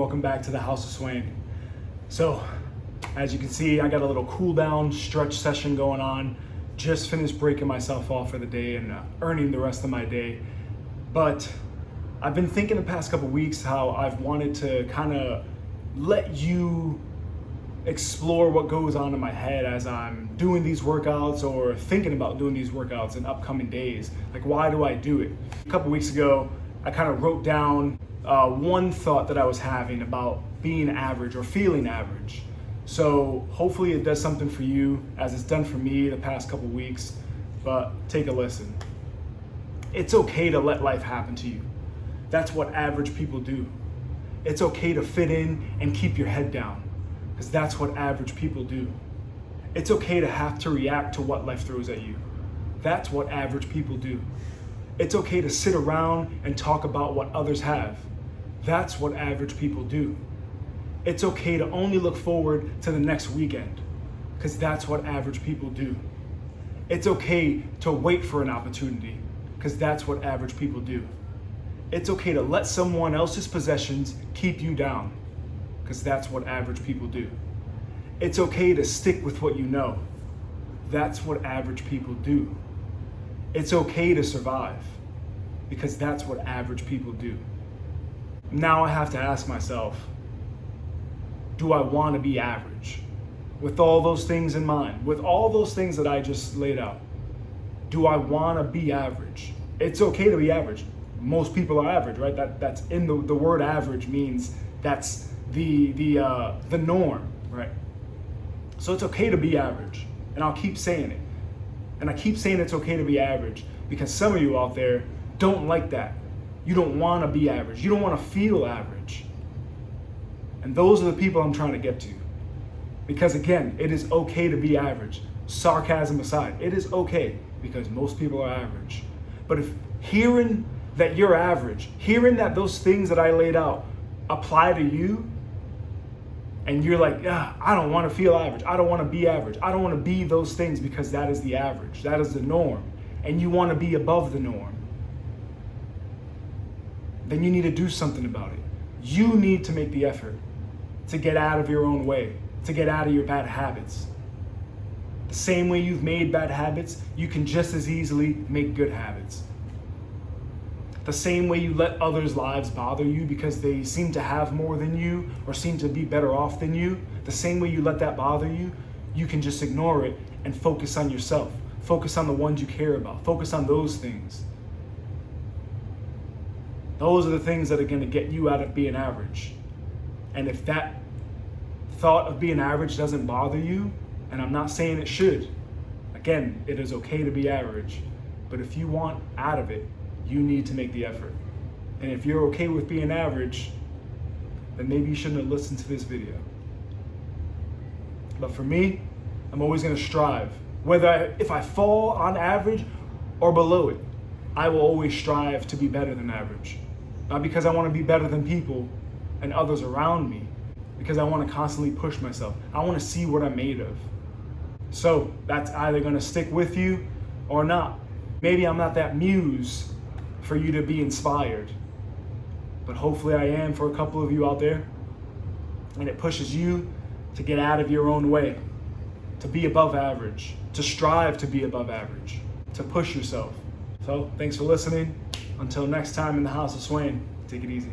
welcome back to the House of Swain. So, as you can see, I got a little cool down stretch session going on. Just finished breaking myself off for the day and earning the rest of my day. But I've been thinking the past couple weeks how I've wanted to kind of let you explore what goes on in my head as I'm doing these workouts or thinking about doing these workouts in upcoming days. Like, why do I do it? A couple weeks ago, I kind of wrote down one thought that I was having about being average or feeling average. So hopefully it does something for you as it's done for me the past couple weeks, but take a listen. It's okay to let life happen to you. That's what average people do. It's okay to fit in and keep your head down, because that's what average people do. It's okay to have to react to what life throws at you. That's what average people do. It's okay to sit around and talk about what others have. That's what average people do. It's okay to only look forward to the next weekend, because that's what average people do. It's okay to wait for an opportunity, because that's what average people do. It's okay to let someone else's possessions keep you down, because that's what average people do. It's okay to stick with what you know. That's what average people do. It's okay to survive, because that's what average people do. Now I have to ask myself, do I want to be average? With all those things in mind, with all those things that I just laid out, do I want to be average? It's okay to be average. Most people are average, right? That's in the word average means that's the norm, right? So it's okay to be average, and I'll keep saying it. And I keep saying it's okay to be average because some of you out there don't like that. You don't want to be average. You don't want to feel average. And those are the people I'm trying to get to. Because again, it is okay to be average. Sarcasm aside, it is okay because most people are average. But if hearing that you're average, hearing that those things that I laid out apply to you, and you're like, I don't want to feel average. I don't want to be average. I don't want to be those things because that is the average. That is the norm. And you want to be above the norm. Then you need to do something about it. You need to make the effort to get out of your own way, to get out of your bad habits. The same way you've made bad habits, you can just as easily make good habits. The same way you let others' lives bother you because they seem to have more than you or seem to be better off than you, the same way you let that bother you, you can just ignore it and focus on yourself. Focus on the ones you care about. Focus on those things. Those are the things that are going to get you out of being average. And if that thought of being average doesn't bother you, and I'm not saying it should, again, it is okay to be average, but if you want out of it, you need to make the effort. And if you're okay with being average, then maybe you shouldn't have listened to this video. But for me, I'm always going to strive. If I fall on average or below it, I will always strive to be better than average. Not because I want to be better than people and others around me, because I want to constantly push myself. I want to see what I'm made of. So that's either going to stick with you or not. Maybe I'm not that muse for you to be inspired, but hopefully I am for a couple of you out there. And it pushes you to get out of your own way, to be above average, to strive to be above average, to push yourself. So thanks for listening. Until next time in the House of Swain, take it easy.